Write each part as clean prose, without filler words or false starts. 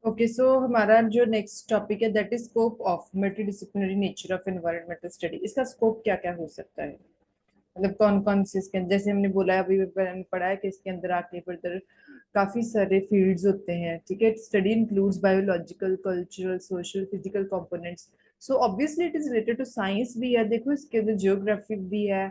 Okay, सो हमारा जो next topic है that is scope of multidisciplinary nature of environmental study. इसका स्कोप क्या क्या हो सकता है, मतलब कौन कौन से इसके जैसे हमने बोला है अभी मैंने पढ़ा है कि इसके अंदर आके फर्दर काफी सारे फील्ड्स होते हैं। ठीक है, study includes biological, cultural, social, physical components. So obviously it is related to science भी है, देखो इसके अंदर जियोग्राफी भी है।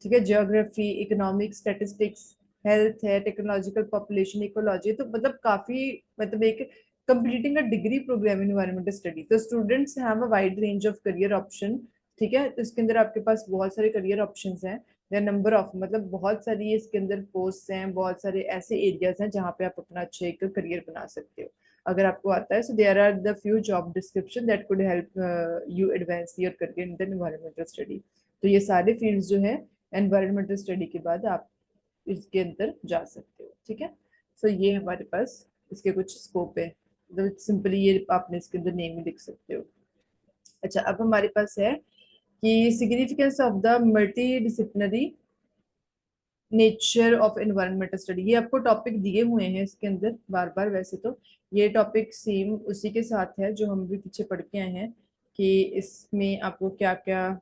ठीक है, जियोग्राफी, इकोनॉमिक्स, स्टैटिस्टिक्स, हेल्थ है, टेक्नोलॉजिकल, पॉपुलेशन, इकोलॉजी, तो मतलब काफी, मतलब एक completing a degree program in environmental study, तो students have a wide range of career option। ठीक है, तो इसके अंदर आपके पास बहुत सारे करियर ऑप्शंस हैं। देयर नंबर ऑफ, मतलब बहुत सारी इसके अंदर पोस्ट हैं, बहुत सारे ऐसे एरियाज हैं जहाँ पे आप अपना अच्छे एक करियर बना सकते हो अगर आपको आता है। So there are the few job description that could help you advance your career in the environmental study. तो ये सारे फील्ड्स जो है एनवायरमेंटल स्टडी के बाद आप इसके अंदर जा सकते हो। ठीक है, सो ये हमारे पास इसके कुछ स्कोप है, मतलब सिंपली ये आपने इसके अंदर नेम ही लिख सकते हो। अच्छा, अब हमारे पास है कि significance of the multi disciplinary nature of environmental study. ये आपको टॉपिक दिए हुए हैं इसके अंदर बार बार, वैसे तो ये टॉपिक सेम उसी के साथ है जो हम भी पीछे पढ़ के आए हैं कि इसमें आपको क्या क्या,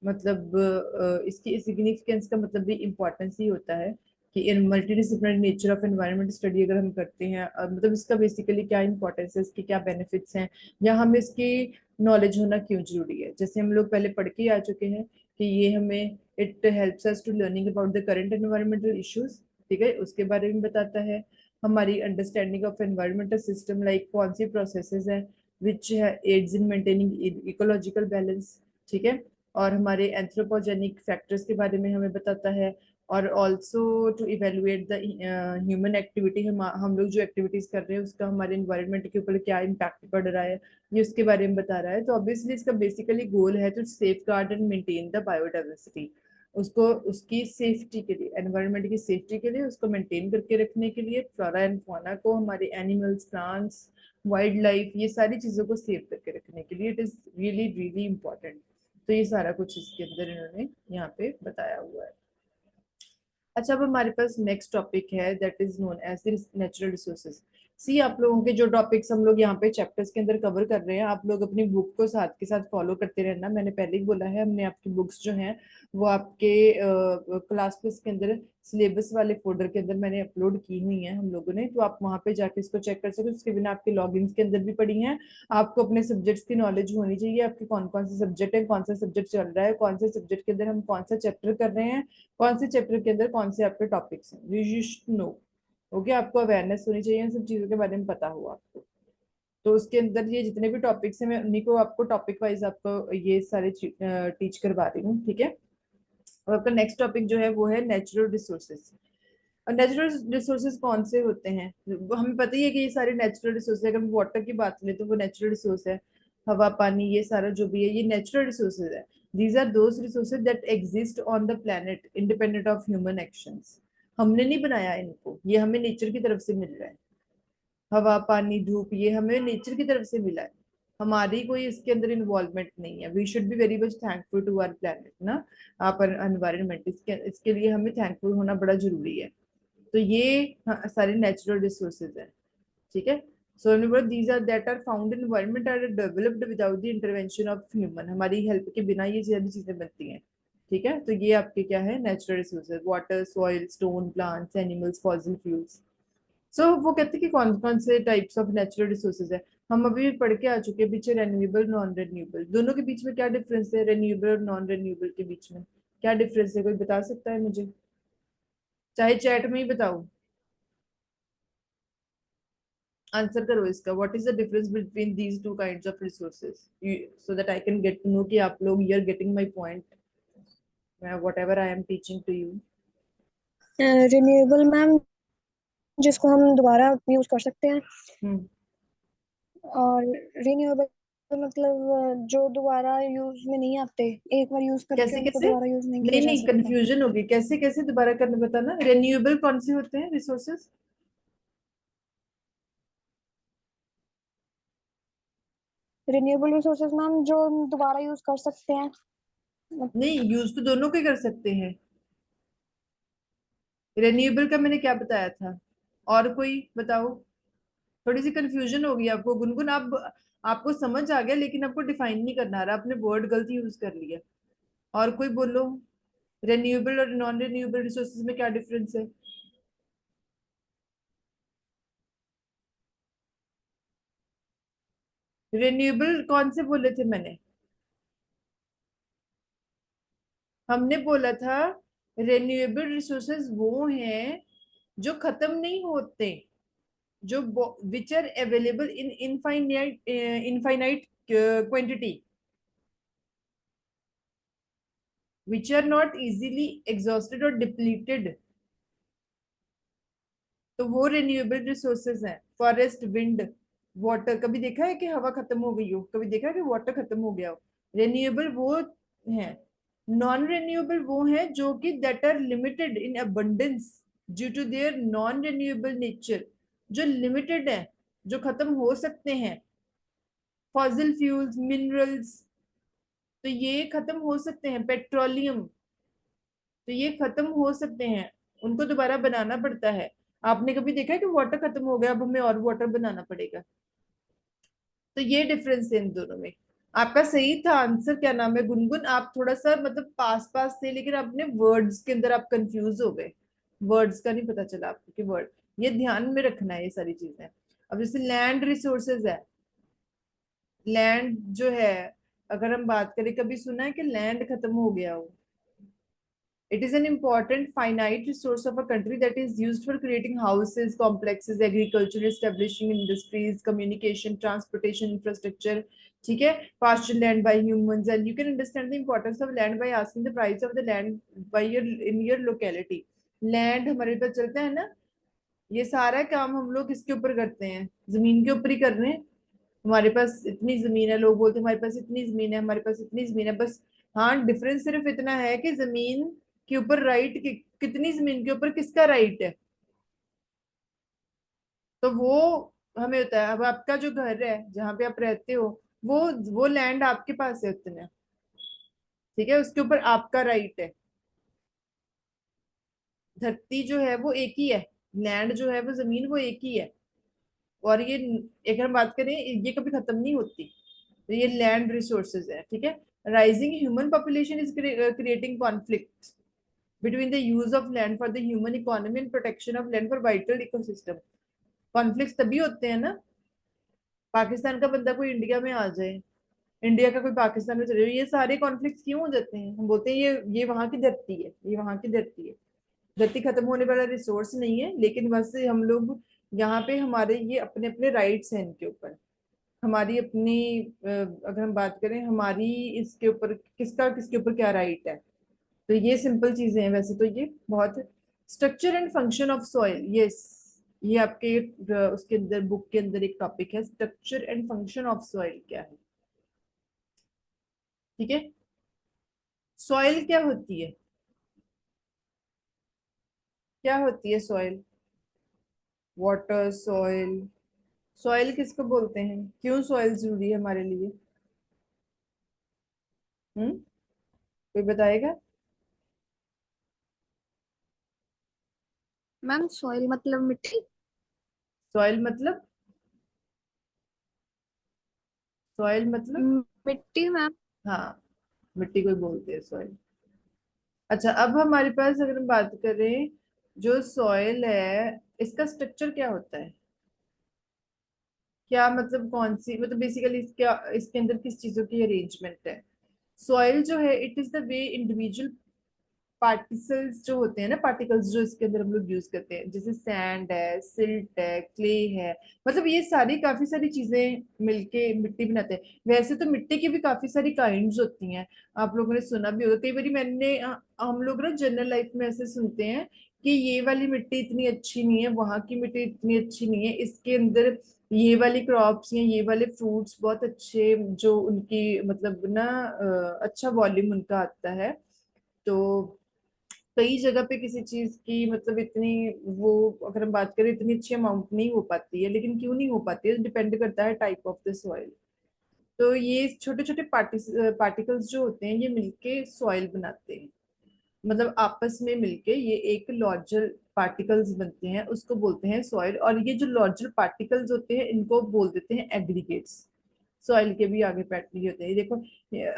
मतलब इसकी सिग्निफिकेंस का मतलब भी इम्पोर्टेंस ही होता है कि इन multidisciplinary nature of environment study अगर हम करते हैं, मतलब इसका बेसिकली क्या इंपॉर्टेंस है, इसके क्या बेनिफिट्स हैं, या हमें इसकी नॉलेज होना क्यों जरूरी है। जैसे हम लोग पहले पढ़ के आ चुके हैं कि ये हमें it helps us to learning about the current environmental issues. ठीक है, उसके बारे में बताता है। हमारी understanding of environmental system, like कौन सी प्रोसेसेस है which aids in maintaining ecological balance. ठीक है, और हमारे एंथ्रोपोजेनिक फैक्टर्स के बारे में हमें बताता है। और also to evaluate the human activity, हम लोग जो एक्टिविटीज कर रहे हैं उसका हमारे इन्वायरमेंट के ऊपर क्या इम्पैक्ट पड़ रहा है, ये उसके बारे में बता रहा है। तो ऑब्वियसली इसका बेसिकली गोल है to safeguard and maintain the biodiversity, उसको उसकी सेफ्टी के लिए, एनवायरनमेंट की सेफ्टी के लिए, उसको मेंटेन करके रखने के लिए, फ्लोरा एंड फौना को, हमारे एनिमल्स, प्लांट्स, वाइल्ड लाइफ, ये सारी चीजों को सेव करके रखने के लिए it is really really important. तो ये सारा कुछ इसके अंदर इन्होंने यहाँ पे बताया हुआ है। अच्छा, अब हमारे पास नेक्स्ट टॉपिक है that is known as the natural resources. See, आप लोगों के जो टॉपिक्स हम लोग यहाँ पे चैप्टर्स के अंदर कवर कर रहे हैं, आप लोग अपनी बुक को साथ के साथ फॉलो करते रहना। मैंने पहले ही बोला है, हमने आपकी बुक्स जो हैं वो आपके क्लास प्लस के अंदर सिलेबस वाले फोल्डर के अंदर मैंने अपलोड की हुई है हम लोगों ने, तो आप वहाँ पे जाके इसको चेक कर सकते हो। उसके बिना आपके लॉगिन्स के अंदर भी पड़ी हैं। आपको अपने सब्जेक्ट्स की नॉलेज होनी चाहिए, आपके कौन कौन से सब्जेक्ट है, कौन सा सब्जेक्ट चल रहा है, कौन से सब्जेक्ट के अंदर हम कौन सा चैप्टर कर रहे हैं, कौन से चैप्टर के अंदर कौन से आपके टॉपिक्स हैं, यू शुड नो। ओके, आपको अवेयरनेस होनी चाहिए इन सब चीजों के बारे में पता हो आपको। तो उसके अंदर ये जितने भी टॉपिक्स हैं मैं उन्हीं को आपको टॉपिक वाइज आपको ये सारे टीच करवा रही हूँ। ठीक है, और आपका नेक्स्ट टॉपिक जो है वो है नेचुरल रिसोर्सेज। और नेचुरल रिसोर्सेज कौन से होते हैं, वो हमें पता ही है कि ये सारे नेचुरल रिसोर्स है। अगर हम वाटर की बात करें तो वो नेचुरल रिसोर्स है, हवा, पानी, ये सारा जो भी है ये नेचुरल रिसोर्सेज है। These are those resources that exist on the planet independent of human actions. हमने नहीं बनाया इनको, ये हमें नेचर की तरफ से मिल रहा है। हवा, पानी, धूप, ये हमें नेचर की तरफ से मिला है, हमारी कोई इसके अंदर इन्वॉल्वमेंट नहीं है। We should be very much thankful to our planet ना, आप एनवायरमेंट, इसके लिए हमें थैंकफुल होना बड़ा जरूरी है। तो ये सारे नेचुरल रिसोर्सेज हैं। ठीक है, सो हमने बोला these are that are found in environment are developed without the intervention of human, हमारी हेल्प के बिना ये सारी चीजें बनती हैं। ठीक है, तो ये आपके क्या है, natural resources, water, soil, stone, plants, animals, fossil fuels. So वो कहते हैं कि कौन कौन से टाइप्स ऑफ नेचुरल रिसोर्सेज है। हम अभी भी पढ़ के आ चुके हैं पीछे, रेन्यूएबल, नॉन रेन्यूएबल, दोनों के बीच में क्या डिफरेंस है, रेन्यूएबल और नॉन रेन्यूएबल के बीच में क्या डिफरेंस है, कोई बता सकता है मुझे, चाहे चैट में ही बताओ। आंसर करो इसका, what is the difference between these two kinds of resources, so that I can get to know कि आप लोग you are getting my point, whatever I am teaching to you. Renewable ma'am, जिसको हम दोबारा use कर सकते हैं। हम्म, और रिन्यूएबल मतलब जो दोबारा यूज में नहीं आते, एक बार यूज करके कैसे उनको कैसे, दोबारा यूज नहीं किया नहीं जा नहीं सकता। कंफ्यूजन होगी, कैसे कैसे दोबारा करना बताना। रेन्यूएबल कौन से होते हैं रिसोर्सेज? रिन्यूएबल रिसोर्सेज मैम जो हम दोबारा यूज कर सकते हैं। नहीं, यूज तो दोनों के कर सकते हैं। रेन्यूएबल का मैंने क्या बताया था, और कोई बताओ। थोड़ी सी कंफ्यूजन होगी आपको गुनगुन, आप आपको समझ आ गया लेकिन आपको डिफाइन नहीं करना आ रहा, आपने वर्ड गलत यूज कर लिया। और कोई बोलो, रेन्यूएबल और नॉन रेन्यूएबल रिसोर्सेज में क्या डिफरेंस है? रेन्यूएबल कौन से बोले थे मैंने? हमने बोला था रेन्यूएबल रिसोर्सेज वो हैं जो खत्म नहीं होते, जो which are available in infinite infinite quantity, which are not easily exhausted और डिप्लीटेड। तो वो रिन्यूएबल रिसोर्सेज हैं। Forest, wind, water. कभी देखा है कि हवा खत्म हो गई हो? कभी देखा है कि वाटर खत्म हो गया हो? रिन्यूएबल वो है। नॉन रिन्यूएबल वो है जो कि that are limited in abundance due to their non renewable nature, जो लिमिटेड है, जो खत्म हो सकते हैं। फॉसिल फ्यूल्स, मिनरल्स, तो ये खत्म हो सकते हैं। पेट्रोलियम, तो ये खत्म हो सकते हैं, उनको दोबारा बनाना पड़ता है। आपने कभी देखा है कि वाटर खत्म हो गया अब हमें और वाटर बनाना पड़ेगा? तो ये डिफरेंस है इन दोनों में। आपका सही था आंसर। क्या नाम है गुनगुन, आप थोड़ा सा मतलब पास पास थे, लेकिन अपने वर्ड्स के अंदर आप कंफ्यूज हो गए। वर्ड्स का नहीं पता चला आपको कि वर्ड, ये ध्यान में रखना है ये सारी चीजें। अब जैसे लैंड रिसोर्सेज है, लैंड जो है, अगर हम बात करें, कभी सुना है कि लैंड खत्म हो गया हो? It is an important finite resource of a country that is used for creating houses, complexes, agriculture, establishing industries, communication, transportation, infrastructure. ठीक है? Pastured land by humans, and you can understand the importance of land by asking the price of the land by your in your locality. Land हमारे पास चलता है ना, ये सारा काम हम लोग किसके ऊपर करते हैं? जमीन के ऊपर ही कर रहे हैं। हमारे पास इतनी जमीन है, लोग बोलते हैं हमारे पास इतनी जमीन है, हमारे पास इतनी जमीन है, बस। हाँ, डिफरेंस सिर्फ इतना है कि जमीन के ऊपर राइट कितनी जमीन के ऊपर किसका राइट है, तो वो हमें होता है। अब आपका जो घर है जहाँ पे आप रहते हो, वो वो लैंड आपके पास है उतना, ठीक है, उसके ऊपर आपका राइट है। धरती जो है वो एक ही है, लैंड जो है वो जमीन वो एक ही है। और ये, एक हम बात करें, ये कभी खत्म नहीं होती। तो ये लैंड रिसोर्सेज है, ठीक है। Rising human population is creating conflict between the use of land for the human economy and protection of land for vital ecosystem। Conflict तभी होते हैं ना, पाकिस्तान का बंदा कोई इंडिया में आ जाए, इंडिया का कोई पाकिस्तान में चले जाए, ये सारे कॉन्फ्लिक्ट क्यों हो जाते हैं? हम बोलते हैं ये वहां की धरती है, ये वहां की धरती है। धरती खत्म होने वाला रिसोर्स नहीं है, लेकिन बस हम लोग यहाँ पे, हमारे ये अपने अपने राइट्स हैं इनके ऊपर। हमारी अपनी अगर हम बात करें हमारी, इसके ऊपर किसका किसके ऊपर क्या राइट है। तो ये सिंपल चीजें हैं वैसे तो, ये बहुत। Structure and function of soil, yes, ये आपके उसके अंदर, बुक के अंदर एक टॉपिक है, structure and function of soil क्या है। ठीक है। सॉइल क्या होती है? क्या होती है सॉइल? Water, soil. सॉइल किसको बोलते हैं? क्यों सॉइल जरूरी है हमारे लिए? कोई बताएगा? मैम सॉइल मतलब मिट्टी। सॉइल मतलब, सॉइल मतलब, मिट्टी मैम। हाँ, मिट्टी को ही बोलते हैं सॉइल। अच्छा, अब हमारे पास अगर हम बात करें, जो सॉइल है इसका स्ट्रक्चर क्या होता है? क्या मतलब, कौन सी मतलब बेसिकली इसका, इसके अंदर किस चीजों की अरेंजमेंट है? सॉइल जो है, it is the way individual particles जो होते हैं ना, पार्टिकल्स जो इसके अंदर हम लोग यूज करते हैं, जैसे सैंड है, सिल्ट है, क्ले है, मतलब ये सारी काफी सारी चीजें मिलके मिट्टी बनाते हैं। वैसे तो मिट्टी की भी काफी सारी काइंड्स होती हैं, आप लोगों ने सुना भी होगा कई बार। मैंने हम लोग ना जनरल लाइफ में ऐसे सुनते हैं कि ये वाली मिट्टी इतनी अच्छी नहीं है, वहां की मिट्टी इतनी अच्छी नहीं है, इसके अंदर ये वाली क्रॉप्स या ये वाले फ्रूट्स बहुत अच्छे, जो उनकी मतलब ना अच्छा वॉल्यूम उनका आता है। तो कई जगह पे किसी चीज की मतलब इतनी, वो अगर हम बात करें इतनी अच्छी अमाउंट नहीं हो पाती है, लेकिन क्यों नहीं हो पाती है, डिपेंड करता है टाइप ऑफ द सॉइल। तो ये छोटे छोटे पार्टिकल्स जो होते हैं ये मिलके सॉइल बनाते हैं, मतलब आपस में मिलके ये एक पार्टिकल्स बनते हैं उसको बोलते हैं सॉइल, और ये जो लार्जर पार्टिकल्स होते हैं इनको बोल देते हैं एग्रीगेट्स। सॉइल के भी आगे पैटर्न होते हैं। ये देखो,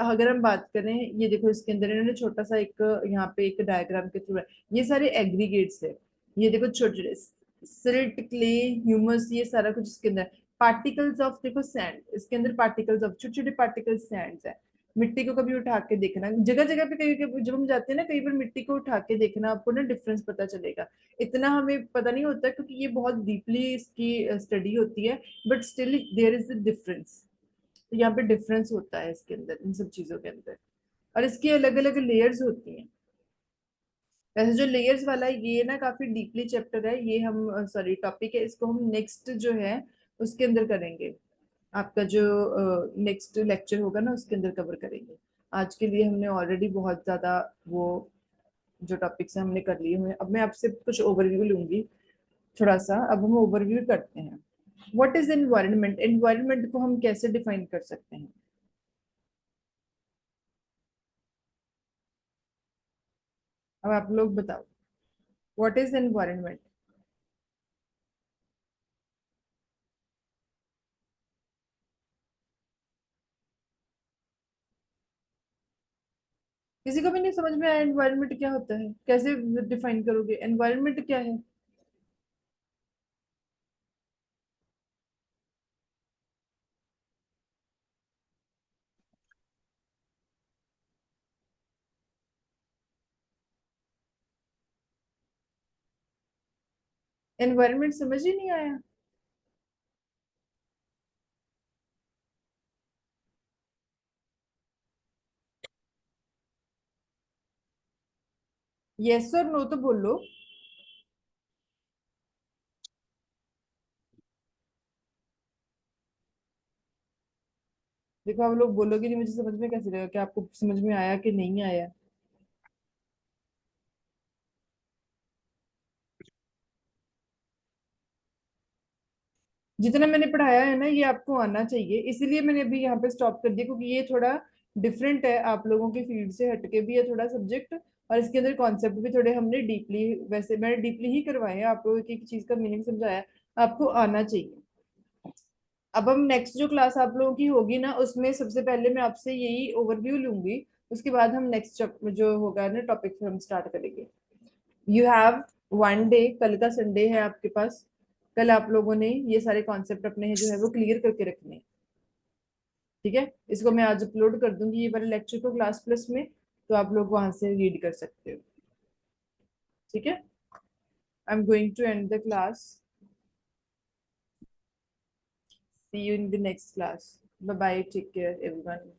अगर हम बात करें, ये देखो इसके अंदर इन्होंने छोटा सा एक यहाँ पे एक डायग्राम के थ्रू, ये सारे एग्रीगेट्स है। ये देखो छोटे सिल्ट, क्ले, ह्यूमस, ये सारा कुछ इसके अंदर। पार्टिकल्स ऑफ, देखो सैंड, इसके अंदर पार्टिकल्स ऑफ, छोटे छोटे पार्टिकल्स सैंड है। मिट्टी को कभी उठा के देखना, जगह जगह पे कहीं कहीं जब हम जाते हैं ना, कई बार मिट्टी को उठा के देखना, आपको ना डिफरेंस पता चलेगा। इतना हमें पता नहीं होता क्योंकि ये बहुत डीपली इसकी स्टडी होती है, but still there is the difference. तो यहाँ पे डिफरेंस होता है इसके अंदर, इन सब चीजों के अंदर। और इसकी अलग अलग लेयर्स होती हैं। वैसे जो लेयर्स वाला है ये ना काफी डीपली चैप्टर है, ये हम सॉरी टॉपिक है, इसको हम नेक्स्ट जो है उसके अंदर करेंगे। आपका जो नेक्स्ट लेक्चर होगा ना उसके अंदर कवर करेंगे। आज के लिए हमने ऑलरेडी बहुत ज्यादा वो जो टॉपिक्स हैं हमने कर लिए हुए हैं। अब मैं आपसे कुछ ओवरव्यू लूंगी थोड़ा सा। अब हम ओवरव्यू करते हैं। What is environment? एनवायरनमेंट को हम कैसे डिफाइन कर सकते हैं? अब आप लोग बताओ, व्हाट इज एनवायरनमेंट? किसी को भी नहीं समझ में आया एनवायरनमेंट क्या होता है? कैसे डिफाइन करोगे एनवायरनमेंट क्या है? एनवायरनमेंट समझ ही नहीं आया? यस और नो तो बोलो। देखो आप लोग बोलोगे नहीं, मुझे समझ में कैसे रहेगा कि आपको समझ में आया कि नहीं आया? जितना मैंने पढ़ाया है ना ये आपको आना चाहिए, इसीलिए मैंने अभी यहाँ पे स्टॉप कर दिया, क्योंकि ये थोड़ा डिफरेंट है, आप लोगों की फील्ड से हटके भी है थोड़ा सब्जेक्ट। और इसके अंदर कॉन्सेप्ट भी थोड़े हमने डीपली, वैसे मैंने डीपली ही करवाए हैं, आप लोगों की एक चीज का मीनिंग समझाया, आपको आना चाहिए। अब हम नेक्स्ट जो क्लास आप लोगों की होगी ना उसमें सबसे पहले मैं आपसे यही ओवरव्यू लूंगी। उसके बाद हम नेक्स्ट जो होगा ना टॉपिक हम स्टार्ट करेंगे। यू हैव वन डे, कल का संडे है आपके पास। कल आप लोगों ने ये सारे कॉन्सेप्ट अपने जो है वो क्लियर करके रखने हैं। ठीक है, इसको मैं आज अपलोड कर दूंगी ये वाले लेक्चर को क्लास प्लस में, तो आप लोग वहां से रीड कर सकते हो। ठीक है, I am going to end the class. See you in the next class. Bye bye, take care everyone.